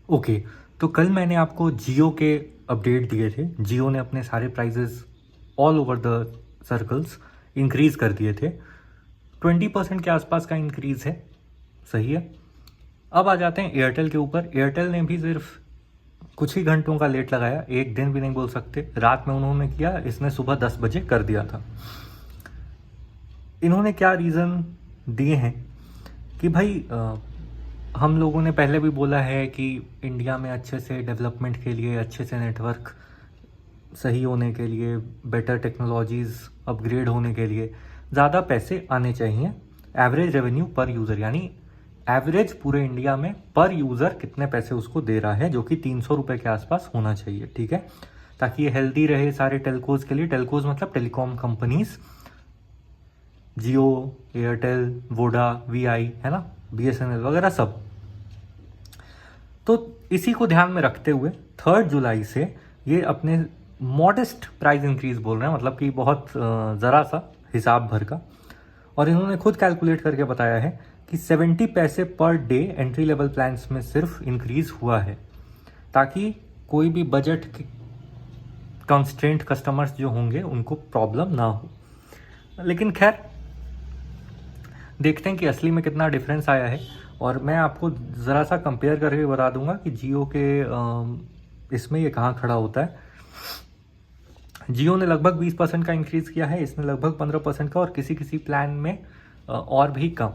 Okay, तो कल मैंने आपको जियो के अपडेट दिए थे। जियो ने अपने सारे prices all over the circles increase कर दिए थे। 20% के आसपास का इंक्रीज़ है, सही है। अब आ जाते हैं एयरटेल के ऊपर। एयरटेल ने भी सिर्फ कुछ ही घंटों का लेट लगाया, एक दिन भी नहीं बोल सकते। रात में उन्होंने किया, इसने सुबह 10 बजे कर दिया था। इन्होंने क्या रीज़न दिए हैं कि भाई हम लोगों ने पहले भी बोला है कि इंडिया में अच्छे से डेवलपमेंट के लिए, अच्छे से नेटवर्क सही होने के लिए, बेटर टेक्नोलॉजीज़ अपग्रेड होने के लिए ज़्यादा पैसे आने चाहिए। एवरेज रेवेन्यू पर यूज़र, यानी एवरेज पूरे इंडिया में पर यूज़र कितने पैसे उसको दे रहा है, जो कि 300 रुपये के आसपास होना चाहिए, ठीक है, ताकि ये हेल्दी रहे सारे टेलकोज़ के लिए। टेलकोज़ मतलब टेलीकॉम कंपनीज, जियो, एयरटेल, वोडा, वीआई, है ना, बीएसएनएल वगैरह सब। तो इसी को ध्यान में रखते हुए 3 जुलाई से ये अपने मॉडेस्ट प्राइस इंक्रीज बोल रहे हैं, मतलब कि बहुत ज़रा सा हिसाब भर का। और इन्होंने खुद कैलकुलेट करके बताया है कि 70 पैसे per day entry level plans में सिर्फ इंक्रीज हुआ है, ताकि कोई भी बजट कंस्ट्रेंट कस्टमर्स जो होंगे उनको प्रॉब्लम ना हो। लेकिन खैर, देखते हैं कि असली में कितना डिफरेंस आया है। और मैं आपको ज़रा सा कंपेयर करके बता दूंगा कि जियो के इसमें ये कहाँ खड़ा होता है। जियो ने लगभग 20% का इंक्रीज़ किया है, इसने लगभग 15% का, और किसी किसी प्लान में और भी कम।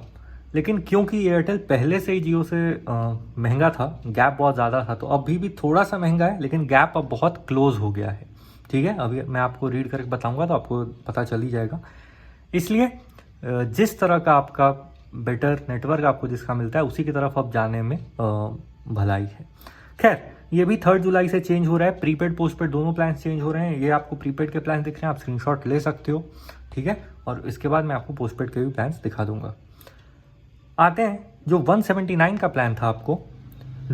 लेकिन क्योंकि एयरटेल पहले से ही जियो से महंगा था, गैप बहुत ज़्यादा था, तो अभी भी थोड़ा सा महंगा है, लेकिन गैप अब बहुत क्लोज हो गया है, ठीक है। अभी मैं आपको रीड करके बताऊंगा तो आपको पता चल ही जाएगा। इसलिए जिस तरह का आपका बेटर नेटवर्क आपको जिसका मिलता है, उसी की तरफ अब जाने में भलाई है। खैर, ये भी 3 जुलाई से चेंज हो रहा है। प्रीपेड पोस्टपेड दोनों प्लान चेंज हो रहे हैं। ये आपको प्रीपेड के प्लान दिख रहे हैं, आप स्क्रीनशॉट ले सकते हो, ठीक है। और इसके बाद मैं आपको पोस्टपेड के भी प्लान दिखा दूंगा। आते हैं, जो 179 का प्लान था, आपको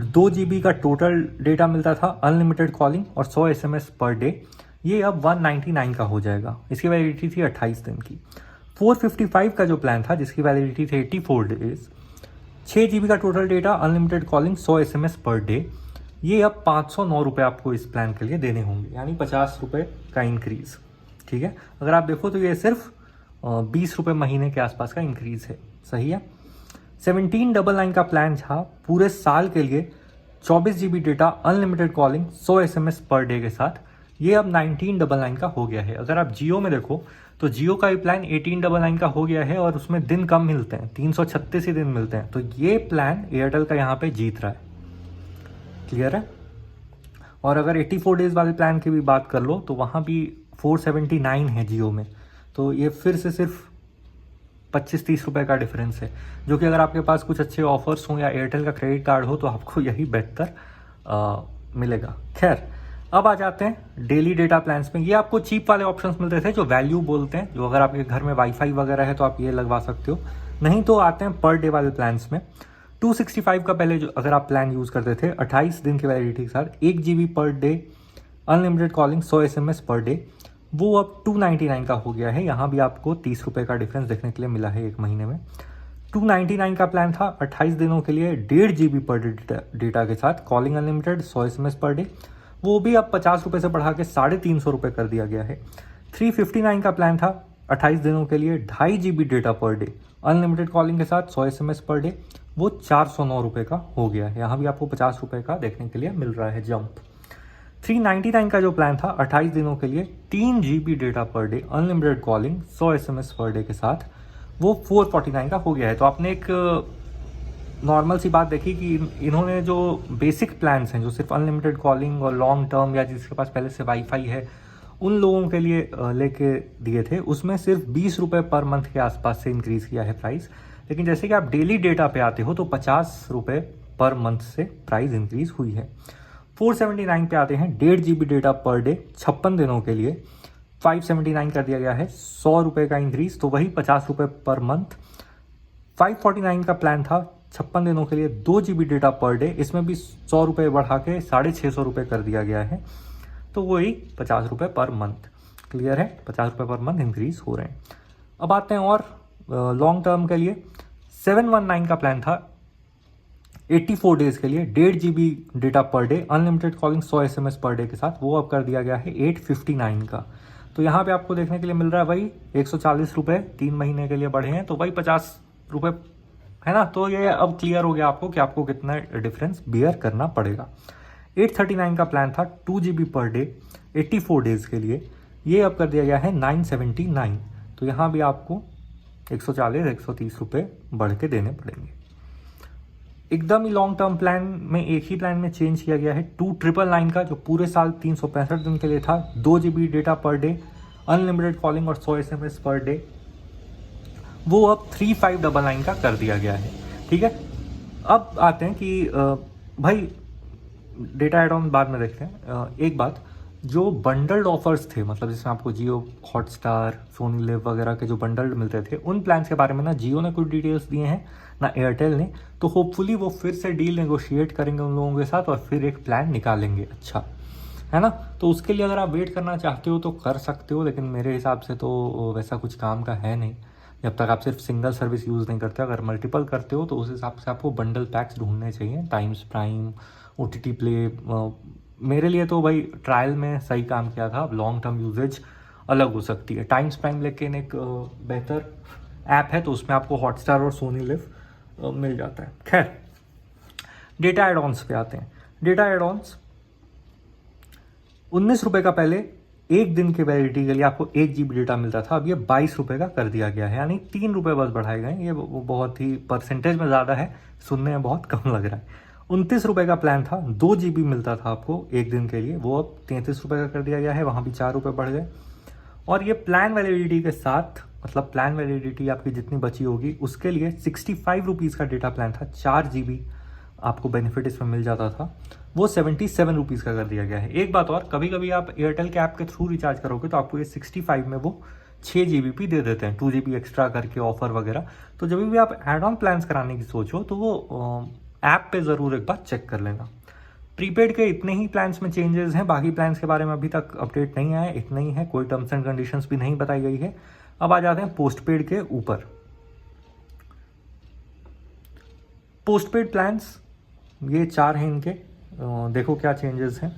2 GB का टोटल डेटा मिलता था, अनलिमिटेड कॉलिंग और 100 SMS पर डे। ये अब 199 का हो जाएगा। इसकी वैलिडिटी थी 28 दिन की। 455 का जो प्लान था, जिसकी वैलिडिटी थी 84 डेज, 6 GB का total data, unlimited calling, 100 SMS per day. ये अब 509 रुपये आपको इस प्लान के लिए देने होंगे, यानी 50 रुपये का इंक्रीज़, ठीक है। अगर आप देखो तो ये सिर्फ 20 रुपये महीने के आसपास का इंक्रीज़ है, सही है। 1799 का प्लान था पूरे साल के लिए, 24 GB data, unlimited calling, 100 SMS per day के साथ। ये अब 1999 का हो गया है। अगर आप जियो में देखो तो जियो का भी प्लान 1899 का हो गया है, और उसमें दिन कम मिलते हैं, 336 ही दिन मिलते हैं। तो ये प्लान एयरटेल का यहाँ पे जीत रहा है, क्लियर है। और अगर 84 डेज वाले प्लान की भी बात कर लो तो वहाँ भी 479 है जियो में। तो ये फिर से सिर्फ 25-30 रुपये का डिफरेंस है, जो कि अगर आपके पास कुछ अच्छे ऑफर्स हों या एयरटेल का क्रेडिट कार्ड हो तो आपको यही बेहतर मिलेगा। खैर, अब आ जाते हैं डेली डेटा प्लान्स में। ये आपको चीप वाले ऑप्शंस मिलते थे, जो वैल्यू बोलते हैं, जो अगर आपके घर में वाईफाई वगैरह है तो आप ये लगवा सकते हो। नहीं तो आते हैं पर डे वाले प्लान्स में। 265 का पहले जो अगर आप प्लान यूज़ करते थे 28 दिन की वैलिडिटी के साथ, 1 GB per day, unlimited calling, 100 SMS per day, वो अब 299 का हो गया है। यहाँ भी आपको 30 रुपये का डिफरेंस देखने के लिए मिला है एक महीने में। 299 का प्लान था 28 दिनों के लिए, 1.5 GB पर डे डेटा के साथ, calling unlimited, 100 SMS per day. वो भी अब 50 रुपये से बढ़ा के 350 रुपये कर दिया गया है। 359 का प्लान था 28 दिनों के लिए, 2.5 GB data per day, unlimited calling के साथ, 100 SMS पर डे। वो 409 रुपये का हो गया है। यहाँ भी आपको 50 रुपये का देखने के लिए मिल रहा है जंप। 399 का जो प्लान था 28 दिनों के लिए, 3 GB data per day, unlimited calling, 100 SMS per day के साथ, वो 449 का हो गया है। तो आपने एक नॉर्मल सी बात देखी कि इन्होंने जो बेसिक प्लान्स हैं, जो सिर्फ अनलिमिटेड कॉलिंग और लॉन्ग टर्म या जिसके पास पहले से वाईफाई है, उन लोगों के लिए लेके दिए थे, उसमें सिर्फ 20 रुपये पर मंथ के आसपास से इंक्रीज़ किया है प्राइस। लेकिन जैसे कि आप डेली डेटा पे आते हो तो 50 रुपये पर मंथ से प्राइस इंक्रीज़ हुई है। 479 पे आते हैं, 1.5 GB डेटा पर डे, 56 दिनों के लिए, 579 कर दिया गया है, 100 रुपये का इंक्रीज़, तो वही 50 रुपये पर मंथ। 549 का प्लान था 56 दिनों के लिए, 2 GB डेटा पर डे, इसमें भी 100 रुपये बढ़ा के 650 रुपये कर दिया गया है, तो वही 50 रुपये पर मंथ, क्लियर है। 50 रुपये पर मंथ इंक्रीज हो रहे हैं। अब आते हैं और लॉन्ग टर्म के लिए। 719 का प्लान था 84 डेज के लिए 1.5 GB data per day, unlimited calling, 100 SMS per day के साथ, वो अब कर दिया गया है 859 का। तो यहाँ पे आपको देखने के लिए मिल रहा है भाई 140 रुपये 3 महीने के लिए बढ़े हैं, तो भाई 50 रुपये है ना। तो ये अब क्लियर हो गया आपको कि आपको कितना डिफरेंस बियर करना पड़ेगा। 839 का प्लान था 2 GB पर डे 84 डेज के लिए, ये अब कर दिया गया है 979। तो यहाँ भी आपको 140-130 रुपये बढ़ के देने पड़ेंगे। एकदम ही लॉन्ग टर्म प्लान में एक ही प्लान में चेंज किया गया है 2999 का, जो पूरे साल 365 दिन के लिए था, 2 GB data per day, unlimited calling और 100 SMS पर डे, वो अब 3599 का कर दिया गया है। ठीक है, अब आते हैं कि भाई डेटा एड ऑन बाद में देखते हैं। एक बात, जो बंडल्ड ऑफर्स थे, मतलब जिसमें आपको जियो हॉटस्टार, सोनी लिव वगैरह के जो बंडल्ड मिलते थे, उन प्लान्स के बारे में ना जियो ने कुछ डिटेल्स दिए हैं ना एयरटेल ने। तो होपफुली वो फिर से डील नेगोशिएट करेंगे उन लोगों के साथ और फिर एक प्लान निकालेंगे, अच्छा है ना। तो उसके लिए अगर आप वेट करना चाहते हो तो कर सकते हो, लेकिन मेरे हिसाब से तो वैसा कुछ काम का है नहीं जब तक आप सिर्फ सिंगल सर्विस यूज़ नहीं करते। अगर मल्टीपल करते हो तो उस हिसाब से आपको बंडल पैक्स ढूंढने चाहिए, टाइम्स प्राइम, OTT प्ले। मेरे लिए तो भाई ट्रायल में सही काम किया था, अब लॉन्ग टर्म यूजेज अलग हो सकती है। टाइम्स प्राइम लेकिन एक बेहतर ऐप है, तो उसमें आपको हॉटस्टार और सोनी लिव मिल जाता है। खैर, डेटा एड ऑन्स पे आते हैं। डेटा एड ऑन्स 19 रुपये का पहले एक दिन की वैलिडिटी के लिए आपको 1 GB डेटा मिलता था, अब ये 22 रुपये का कर दिया गया है, यानी 3 रुपये बस बढ़ाए गए। ये बहुत ही परसेंटेज में ज़्यादा है, सुनने में बहुत कम लग रहा है। 29 रुपये का प्लान था, 2 GB मिलता था आपको एक दिन के लिए, वो अब 33 रुपये का कर दिया गया है, वहाँ भी 4 रुपये बढ़ गए। और ये प्लान वैलिडिटी के साथ, मतलब प्लान वैलिडिटी आपकी जितनी बची होगी उसके लिए 65 रुपीज़ का डेटा प्लान था, 4 GB आपको बेनिफिट इसमें मिल जाता था, वो 77 रुपीज़ का कर दिया गया है। एक बात और, कभी कभी आप एयरटेल के ऐप के थ्रू रिचार्ज करोगे तो आपको ये 65 में वो 6 GB भी दे देते हैं, 2 GB एक्स्ट्रा करके ऑफर वगैरह। तो जब भी आप एड ऑन प्लान्स कराने की सोचो तो वो ऐप पे ज़रूर एक बार चेक कर लेना। प्रीपेड के इतने ही प्लान्स में चेंजेस हैं, बाकी प्लान्स के बारे में अभी तक अपडेट नहीं आया, इतना ही है, कोई टर्म्स एंड कंडीशंस भी नहीं बताई गई है। अब आ जाते हैं पोस्टपेड के ऊपर। पोस्टपेड प्लान्स ये 4 हैं इनके, देखो क्या चेंजेस हैं।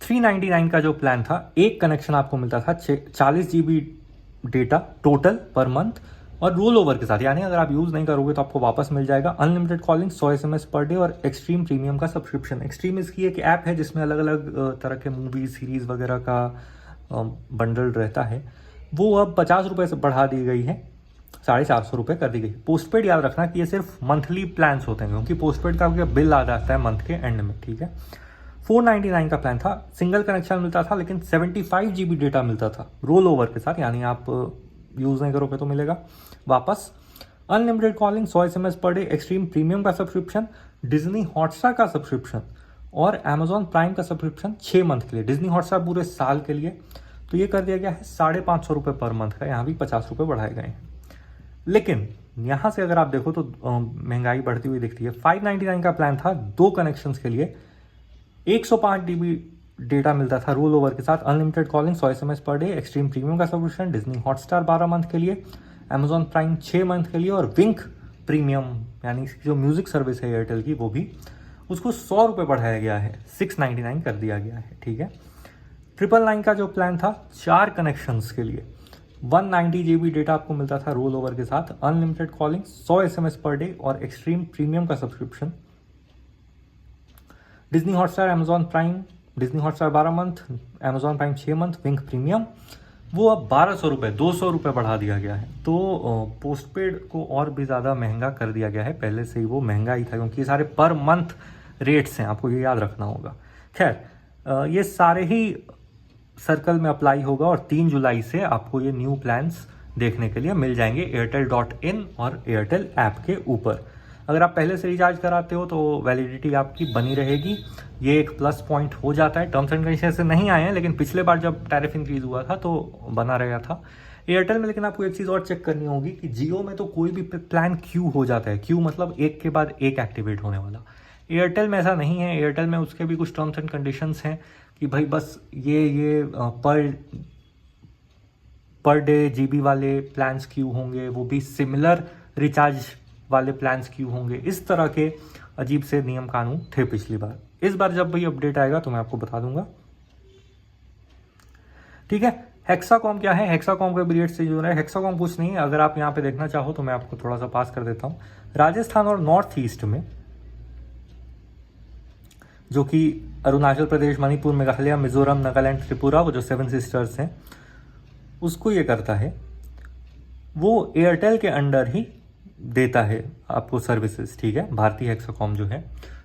399 का जो प्लान था, एक कनेक्शन आपको मिलता था 40 GB data total per month और रोल ओवर के साथ, यानी अगर आप यूज़ नहीं करोगे तो आपको वापस मिल जाएगा। Unlimited calling, 100 SMS per day और एक्सट्रीम प्रीमियम का सब्सक्रिप्शन। एक्सट्रीम इसकी एक ऐप है जिसमें अलग अलग तरह के मूवी सीरीज़ वगैरह का बंडल रहता है, वो अब 50 रुपये से बढ़ा दी गई है, 450 रुपये कर दी गई। पोस्टपेड याद रखना कि ये सिर्फ मंथली प्लान्स होते हैं, क्योंकि पोस्टपेड का बिल आ जाता है मंथ के एंड में। ठीक है, 499 का प्लान था, सिंगल कनेक्शन मिलता था लेकिन 75 GB डेटा मिलता था रोल ओवर के साथ, यानी आप यूज़ नहीं करोगे तो मिलेगा वापस। Unlimited calling, 100 SMS per day, extreme premium का सब्सक्रिप्शन, डिज्नी हॉटस्टार का सब्सक्रिप्शन और अमेजॉन प्राइम का सब्सक्रिप्शन 6 मंथ के लिए, डिज्नी हॉटस्टार पूरे साल के लिए। तो ये कर दिया गया है 550 रुपये पर मंथ का, यहाँ भी 50 रुपये बढ़ाए गए हैं। लेकिन यहाँ से अगर आप देखो तो महंगाई बढ़ती हुई दिखती है। 599 का प्लान था 2 कनेक्शंस के लिए, 105 GB डेटा मिलता था रोल ओवर के साथ, unlimited calling, 100 SMS per day, extreme premium का सब्सक्रिप्शन, डिज्नी हॉटस्टार 12 मंथ के लिए, अमेजॉन प्राइम 6 मंथ के लिए और विंक प्रीमियम यानी जो म्यूजिक सर्विस है एयरटेल की, वो भी उसको 100 रुपये बढ़ाया गया है, 699 कर दिया गया है। ठीक है, 999 का जो प्लान था 4 कनेक्शंस के लिए, 190 GB डेटा आपको मिलता था रोल ओवर के साथ, unlimited calling, 100 SMS per day और एक्सट्रीम प्रीमियम का subscription, Disney Hotstar, Amazon Prime, Disney Hotstar 12 month, Amazon Prime 6 month, Wynk premium, वो अब 1200 रुपये, 200 रुपये बढ़ा दिया गया है। तो पोस्टपेड को और भी ज़्यादा महंगा कर दिया गया है, पहले से ही वो महंगा ही था, क्योंकि ये सारे पर मंथ रेट्स हैं, आपको ये याद रखना होगा। खैर, ये सारे ही सर्कल में अप्लाई होगा और 3 जुलाई से आपको ये न्यू प्लान्स देखने के लिए मिल जाएंगे airtel.in और एयरटेल ऐप के ऊपर। अगर आप पहले से रिचार्ज कराते हो तो वैलिडिटी आपकी बनी रहेगी, ये एक प्लस पॉइंट हो जाता है। टर्म्स एंड कंडीशन से नहीं आए हैं, लेकिन पिछले बार जब टैरिफ इंक्रीज हुआ था तो बना रहा था एयरटेल में। लेकिन आपको एक चीज़ और चेक करनी होगी कि जियो में तो कोई भी प्लान क्यू हो जाता है, क्यू मतलब एक के बाद एक एक्टिवेट होने वाला। एयरटेल में ऐसा नहीं है, एयरटेल में उसके भी कुछ टर्म्स एंड कंडीशंस हैं कि भाई बस ये पर डे GB वाले प्लान्स क्यू होंगे, वो भी सिमिलर रिचार्ज वाले प्लान्स क्यों होंगे, इस तरह के अजीब से नियम कानून थे पिछली बार। इस बार जब भी अपडेट आएगा तो मैं आपको बता दूंगा। ठीक है, हेक्साकॉम क्या है, हेक्साकॉम का भी रेट से जो है, हेक्साकॉम कुछ नहीं है, अगर आप यहाँ पे देखना चाहो तो मैं आपको थोड़ा सा पास कर देता हूँ। राजस्थान और नॉर्थ ईस्ट में, जो कि अरुणाचल प्रदेश, मणिपुर, मेघालय, मिजोरम, नागालैंड, त्रिपुरा, वो जो 7 सिस्टर्स हैं, उसको ये करता है, वो एयरटेल के अंडर ही देता है आपको सर्विसेज। ठीक है, भारतीय हेक्साकॉम जो है,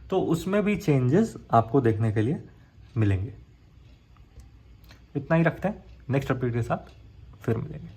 तो उसमें भी चेंजेस आपको देखने के लिए मिलेंगे। इतना ही रखते हैं, नेक्स्ट अपडेट के साथ फिर मिलेंगे।